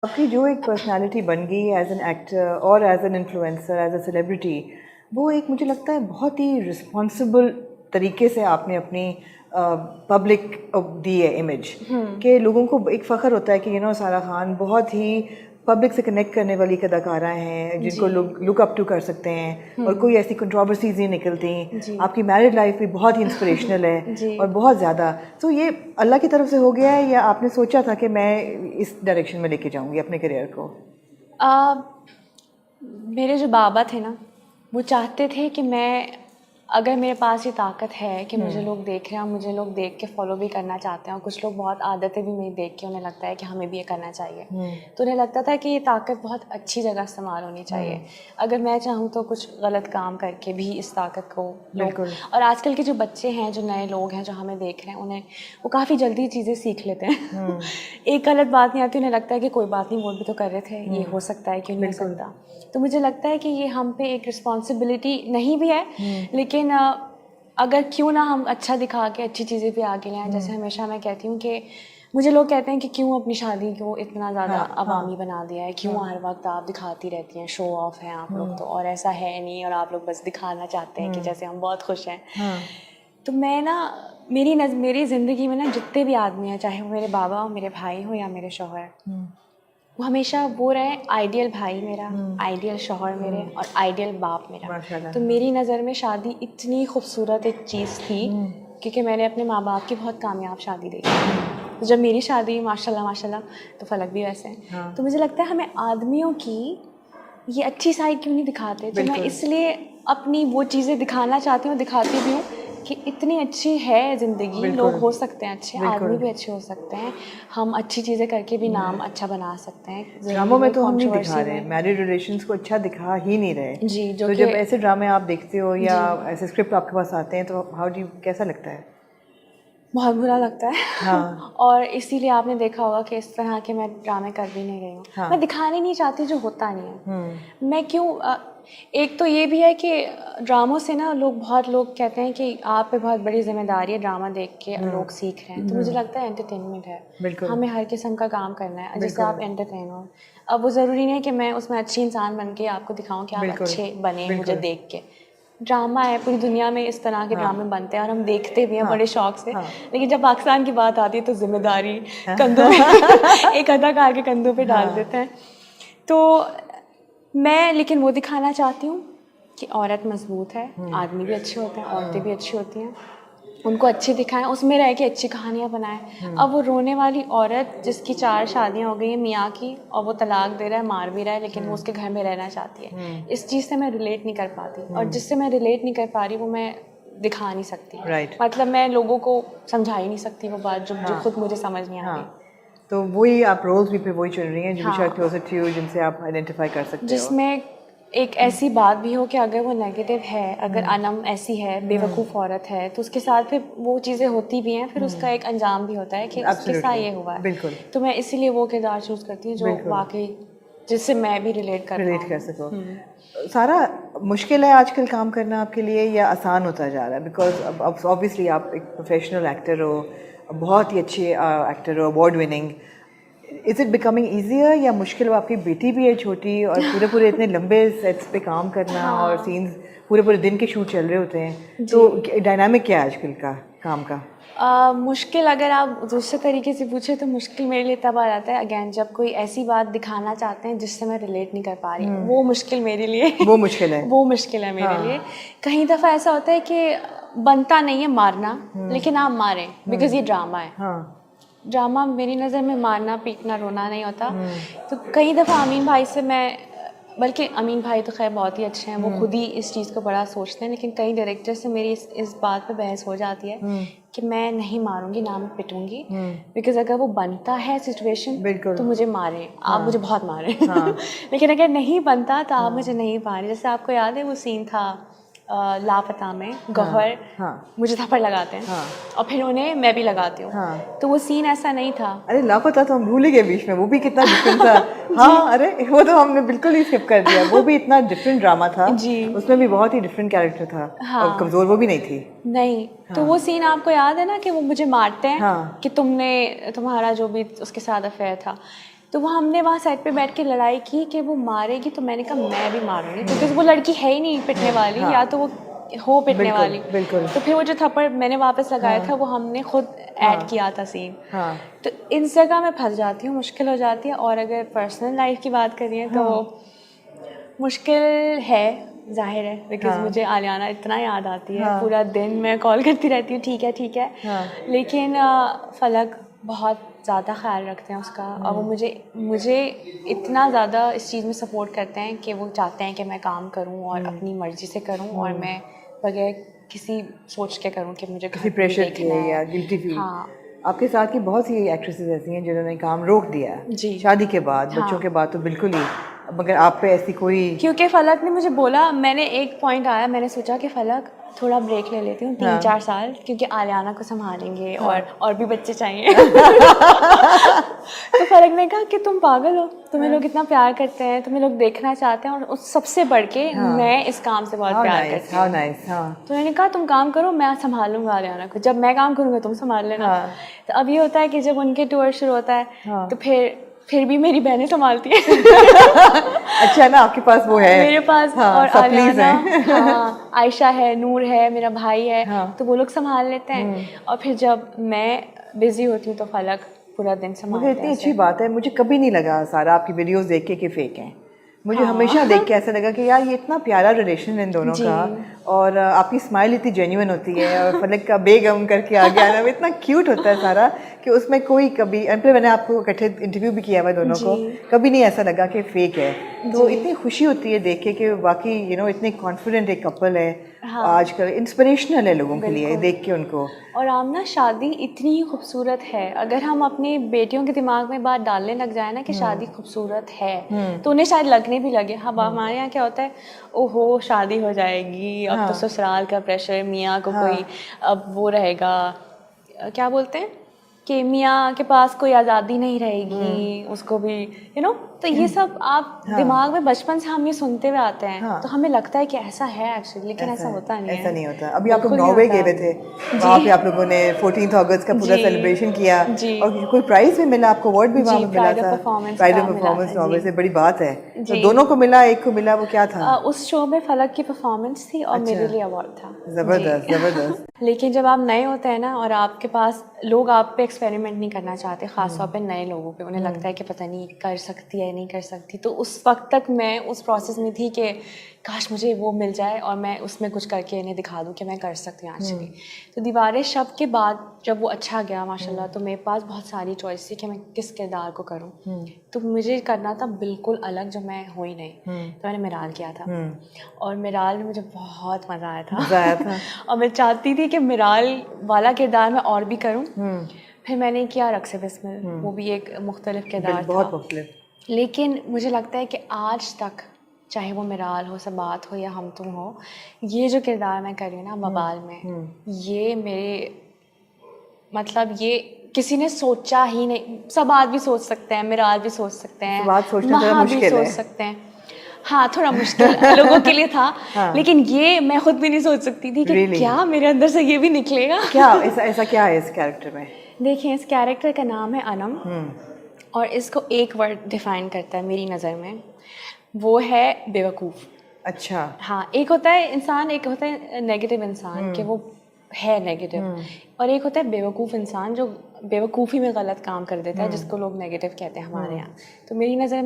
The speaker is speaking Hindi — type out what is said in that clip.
आपकी जो एक पर्सनालिटी बन गई एज एन एक्टर और as an influencer, as a celebrity, वो एक मुझे लगता है बहुत ही रिस्पॉन्सिबल तरीके से आपने अपनी पब्लिक दी है इमेज कि लोगों को एक फ़ख्र होता है कि सारा खान बहुत ही पब्लिक से कनेक्ट करने वाली कलाकारा हैं जिनको लोग लुक अप टू कर सकते हैं और कोई ऐसी कंट्रोवर्सीज नहीं निकलती। आपकी मैरिड लाइफ भी बहुत ही इंस्पिरेशनल है और बहुत ज़्यादा। तो ये अल्लाह की तरफ से हो गया है या आपने सोचा था कि मैं इस डायरेक्शन में लेके जाऊंगी अपने करियर को? मेरे जो बाबा थे ना, वो चाहते थे कि मैं, अगर मेरे पास ये ताकत है कि मुझे लोग देख रहे हैं और मुझे लोग देख के फॉलो भी करना चाहते हैं, और कुछ लोग बहुत आदतें भी मेरी देख के उन्हें लगता है कि हमें भी ये करना चाहिए, तो उन्हें लगता था कि ये ताकत बहुत अच्छी जगह इस्तेमाल होनी चाहिए। अगर मैं चाहूँ तो कुछ गलत काम करके भी इस ताकत को लोग, और आजकल के जो बच्चे हैं, जो नए लोग हैं जो हमें देख रहे हैं, उन्हें वो काफ़ी जल्दी चीज़ें सीख लेते हैं। एक गलत बात नहीं आती, उन्हें लगता है कि कोई बात नहीं, वो भी तो कर रहे थे, ये हो सकता है, क्यों नहीं हो सकता। तो मुझे लगता है कि ये हम पे एक रिस्पॉन्सिबिलिटी नहीं भी है, लेकिन अगर क्यों ना हम अच्छा दिखा के अच्छी चीज़ें भी आगे लाएं। जैसे हमेशा मैं कहती हूँ कि मुझे लोग कहते हैं कि क्यों अपनी शादी को इतना ज़्यादा अवामी बना दिया है, क्यों हर वक्त आप दिखाती रहती हैं, शो ऑफ हैं आप लोग तो, और ऐसा है नहीं, और आप लोग बस दिखाना चाहते हैं कि जैसे हम बहुत खुश हैं। तो मैं ना, मेरी ज़िंदगी में ना जितने भी आदमी हैं, चाहे वो मेरे बाबा हो, मेरे भाई हो या मेरे शौहर, वो हमेशा वो रहे आइडियल भाई मेरा, आइडियल शौहर मेरे, और आइडियल बाप मेरा। तो मेरी नज़र में शादी इतनी खूबसूरत एक चीज़ थी क्योंकि मैंने अपने माँ बाप की बहुत कामयाब शादी देखी। तो जब मेरी शादी माशाल्लाह माशाल्लाह, तो फलक भी वैसे हैं। तो मुझे लगता है हमें आदमियों की ये अच्छी साइड क्यों नहीं दिखाते। तो मैं इसलिए अपनी वो चीज़ें दिखाना चाहती हूँ, दिखाती भी हूँ कि इतनी अच्छी है ज़िंदगी, लोग हो सकते हैं अच्छे, आदमी भी अच्छे हो सकते हैं, हम अच्छी चीज़ें करके भी नाम अच्छा बना सकते हैं। ड्रामों में तो हम नहीं दिखा रहे, मैरिड रिलेशंस को अच्छा दिखा ही नहीं रहे जी, तो जब ऐसे ड्रामे आप देखते हो या ऐसे स्क्रिप्ट आपके पास आते हैं तो हाउ डू, कैसा लगता है? बहुत बुरा लगता है। और इसीलिए आपने देखा होगा कि इस तरह के मैं ड्रामे कर भी नहीं रही हूँ। मैं दिखाने नहीं चाहती जो होता नहीं है। मैं क्यों, एक तो ये भी है कि ड्रामों से ना बहुत लोग कहते हैं कि आप पे बहुत बड़ी जिम्मेदारी है, ड्रामा देख के लोग सीख रहे हैं। तो मुझे लगता है एंटरटेनमेंट है, हमें हर किस्म का काम करना है जिससे आप एंटरटेन हो। अब वो ज़रूरी नहीं है कि मैं उसमें अच्छी इंसान बन के आपको दिखाऊँ कि आप अच्छे बने मुझे देख के। ड्रामा है, पूरी दुनिया में इस तरह के ड्रामे बनते हैं और हम देखते भी हैं बड़े शौक से। लेकिन जब पाकिस्तान की बात आती है तो जिम्मेदारी कंधों पे एक अदाकार के कंधों पे डाल देते हैं। तो मैं लेकिन वो दिखाना चाहती हूँ कि औरत मजबूत है, आदमी भी अच्छे होते हैं, औरतें भी अच्छी होती हैं, उनको अच्छे दिखाएं, उसमें रह के अच्छी कहानियाँ बनाएं। अब वो रोने वाली औरत जिसकी 4 शादियाँ हो गई हैं मियाँ की, और वो तलाक दे रहा है, मार भी रहा है, लेकिन वो उसके घर में रहना चाहती है, इस चीज़ से मैं रिलेट नहीं कर पाती। और जिससे मैं रिलेट नहीं कर पा रही वो मैं दिखा नहीं सकती। मतलब मैं लोगों को समझा ही नहीं सकती वो बात जो खुद मुझे समझ नहीं आ रही। तो वही आप रोल्स भी फिर वही चुन रही हैं जो शायद क्लोजर टू यू, जिनसे आप आइडेंटिफाई कर सकते हो, जिसमें एक ऐसी बात भी हो कि अगर वो नेगेटिव है, अगर अनम ऐसी है, बेवकूफ़ औरत है, तो उसके साथ फिर वो चीज़ें होती भी हैं, फिर उसका एक अंजाम भी होता है कि उसके साथ ये हुआ है। तो मैं इसीलिए वो किरदार चूज़ करती हूँ जो वाकई जिससे मैं भी रिलेट कर सको। सारा मुश्किल है आजकल काम करना आपके लिए या आसान होता जा रहा है? बिकॉज अब ऑब्वियसली आप एक प्रोफेशनल एक्टर हो, बहुत ही अच्छे एक्टर हो, award winning. Is it becoming easier या मुश्किल? आपकी बेटी भी है छोटी और पूरे इतने लंबे सेट्स पे काम करना और सीन्स पूरे दिन के शूट चल रहे होते हैं, तो डायनामिक क्या है आजकल का काम का? मुश्किल अगर आप दूसरे तरीके से पूछे तो मुश्किल मेरे लिए तब आ जाता है अगेन जब कोई ऐसी बात दिखाना चाहते हैं जिससे मैं रिलेट नहीं कर पा रही। वो मुश्किल मेरे लिए वो मुश्किल है वो मुश्किल है मेरे लिए। कहीं दफ़ा ऐसा होता है कि बनता नहीं है मारना, लेकिन आप मारें बिकॉज ये ड्रामा है। ड्रामा मेरी नज़र में मारना पीटना रोना नहीं होता। तो कई दफ़ा अमीन भाई से मैं, बल्कि अमीन भाई तो खैर बहुत ही अच्छे हैं, वो खुद ही इस चीज़ को बड़ा सोचते हैं, लेकिन कई डायरेक्टर से मेरी इस बात पे बहस हो जाती है कि मैं नहीं मारूंगी ना मैं पिटूंगी, बिकॉज अगर वो बनता है सिचुएशन तो मुझे मारें, आप मुझे बहुत मारें। लेकिन अगर नहीं बनता तो आप मुझे नहीं मारें। जैसे आपको याद है वो सीन था लापता में गौहर मुझे थप्पड़ लगाते हैं और फिर उन्हें मैं भी लगाती हूँ, तो वो सीन ऐसा नहीं था। अरे लापता तो हम भूल ही गए बीच में, वो भी कितना डिफरेंट था। अरे वो तो हमने बिल्कुल ही स्किप कर दिया, वो भी इतना डिफरेंट ड्रामा था उसमें भी बहुत ही डिफरेंट कैरेक्टर था और कमज़ोर वो भी नहीं थी। तो वो सीन आपको याद है ना कि वो मुझे मारते हैं कि तुम्हारा जो भी उसके साथ अफेयर था। तो वो हमने वहाँ साइड पे बैठ के लड़ाई की कि वो मारेगी, तो मैंने कहा मैं भी मारूंगी, क्योंकि वो लड़की है ही नहीं पिटने वाली, या तो वो हो पिटने वाली। बिल्कुल। तो फिर वो जो थप्पड़ मैंने वापस लगाया था वो हमने खुद ऐड किया था सीन। तो इस जगह मैं फंस जाती हूँ, मुश्किल हो जाती है। और अगर पर्सनल लाइफ की बात करिए तो मुश्किल है, जाहिर है, बिकॉज मुझे आलियाना इतना याद आती है, पूरा दिन मैं कॉल करती रहती हूँ ठीक है। लेकिन फलक बहुत ज़्यादा ख्याल रखते हैं उसका, और वो मुझे इतना ज़्यादा इस चीज़ में सपोर्ट करते हैं कि वो चाहते हैं कि मैं काम करूँ और अपनी मर्ज़ी से करूँ, और मैं बगैर किसी सोच के करूँ कि मुझे किसी प्रेशर के या गिल्टी फील। आपके साथ की बहुत सी एक्ट्रेसेस ऐसी हैं जिन्होंने काम रोक दिया जी शादी के बाद, बच्चों के बाद तो बिल्कुल ही, मगर आप पे ऐसी कोई? क्योंकि फलक ने मुझे बोला, मैंने एक पॉइंट आया, मैंने सोचा कि फलक थोड़ा ब्रेक ले लेती हूँ 3-4 साल, क्योंकि आलियाना को संभालेंगे और भी बच्चे चाहिए। तो फलक ने कहा कि तुम पागल हो, तुम्हें लोग इतना प्यार करते हैं, तुम्हें लोग देखना चाहते हैं, और उस सबसे बढ़ के मैं इस काम से बहुत प्यार करती हूँ। तो मैंने कहा तुम काम करो, मैं संभाल लूँगा आलियाना को, जब मैं काम करूँगा तुम संभाल लेना। तो अब ये होता है कि जब उनके टूर शुरू होता है तो फिर भी मेरी बहनें संभालती हैं। अच्छा ना, आपके पास वो है मेरे पास। और आलियाना, आयशा है, नूर है, मेरा भाई है, तो वो लोग संभाल लेते हैं। और फिर जब मैं बिजी होती हूँ तो फलक पूरा दिन संभालते हैं। मुझे इतनी अच्छी बात है, मुझे कभी नहीं लगा सारा आपकी वीडियोस देख के कि फेक हैं। मुझे हमेशा देख के ऐसा लगा कि यार ये इतना प्यारा रिलेशन है इन दोनों का, और आपकी स्माइल इतनी जेन्युइन होती है, और फलक का बेगम करके आ गया ना, इतना क्यूट होता है सारा कि उसमें कोई कभी, मैंने आपको इकट्ठे इंटरव्यू भी किया हुआ दोनों को, कभी नहीं ऐसा लगा कि फेक है। तो इतनी खुशी होती है देख के कि वाकई इतने कॉन्फिडेंट एक कपल है। आजकल इंस्पिरेशनल है लोगों के लिए देख के उनको। और आमना, शादी इतनी ही खूबसूरत है, अगर हम अपनी बेटियों के दिमाग में बात डालने लग जाए ना कि शादी खूबसूरत है, तो उन्हें शायद लगने भी लगे। हमारे यहाँ क्या होता है, ओहो शादी हो जाएगी, अब तो ससुराल का प्रेशर, मियाँ को कोई अब वो रहेगा, क्या बोलते हैं कि मियाँ के पास कोई आज़ादी नहीं रहेगी, उसको भी तो ये सब आप दिमाग में बचपन से हम ये सुनते हुए आते हैं, तो हमें लगता है कि ऐसा है एक्चुअली, लेकिन ऐसा होता नहीं है। ऐसा नहीं होता। अभी आप लोग नॉर्वे गए हुए थे, वहाँ पे आप लोगों ने 14 अगस्त का पूरा सेलिब्रेशन किया, और कोई प्राइज भी मिला आपको, अवार्ड भी वहाँ पे मिला था, प्राइड ऑफ परफॉर्मेंस नॉर्वे से, बड़ी बात है। तो दोनों को मिला, एक को मिला, वो क्या था? उस शो में फलक की परफॉर्मेंस थी और मेरे लिए अवार्ड था। जबरदस्त जबरदस्त। लेकिन जब आप नए होते हैं ना, और आपके पास लोग आप पे एक्सपेरिमेंट नहीं करना चाहते, खासतौर पे नए लोगों पे, उन्हें लगता है कि पता नहीं कर सकती है नहीं कर सकती, तो उस वक्त तक मैं उस प्रोसेस में थी कि काश मुझे वो मिल जाए और मैं उसमें कुछ करके इन्हें दिखा दूं कि मैं कर सकती हूँ एक्चुअली। तो दीवारें शब के बाद जब वो अच्छा गया माशाल्लाह, तो मेरे पास बहुत सारी चॉइस थी कि मैं किस किरदार को करूँ। तो मुझे करना था बिल्कुल अलग, जो मैं हो ही नहीं। तो मैंने मिराल किया था, और मिराल में मुझे बहुत मज़ा आया था। और मैं चाहती थी कि मिराल वाला किरदार मैं और भी करूँ। फिर मैंने किया रक्स बिस्मिल, वो भी एक मुख्तलिफ किरदार था, लेकिन मुझे लगता है कि आज तक चाहे वो मिराल हो, सबात हो या हम तुम हो, ये जो किरदार मैं कर रही हूँ ना वबाल में, ये मेरे मतलब ये किसी ने सोचा ही नहीं। सबात भी सोच सकते हैं, मिराल भी सोच सकते हैं, महा भी सोच सकते हैं। हाँ, थोड़ा मुश्किल लोगों के लिए था, लेकिन ये मैं खुद भी नहीं सोच सकती थी कि क्या मेरे अंदर से ये भी निकलेगा। क्या ऐसा क्या है इस कैरेक्टर में? देखिए, इस कैरेक्टर का नाम है अनम, और इसको एक वर्ड डिफाइन करता है मेरी नज़र में, वो है बेवकूफ़। अच्छा। हाँ, एक होता है इंसान, एक होता है नेगेटिव इंसान कि वो है नेगेटिव, और एक होता है बेवकूफ़ इंसान जो बेवकूफ़ी में गलत काम कर देता है, जिसको लोग नेगेटिव कहते हैं हमारे यहाँ। तो मेरी नज़र में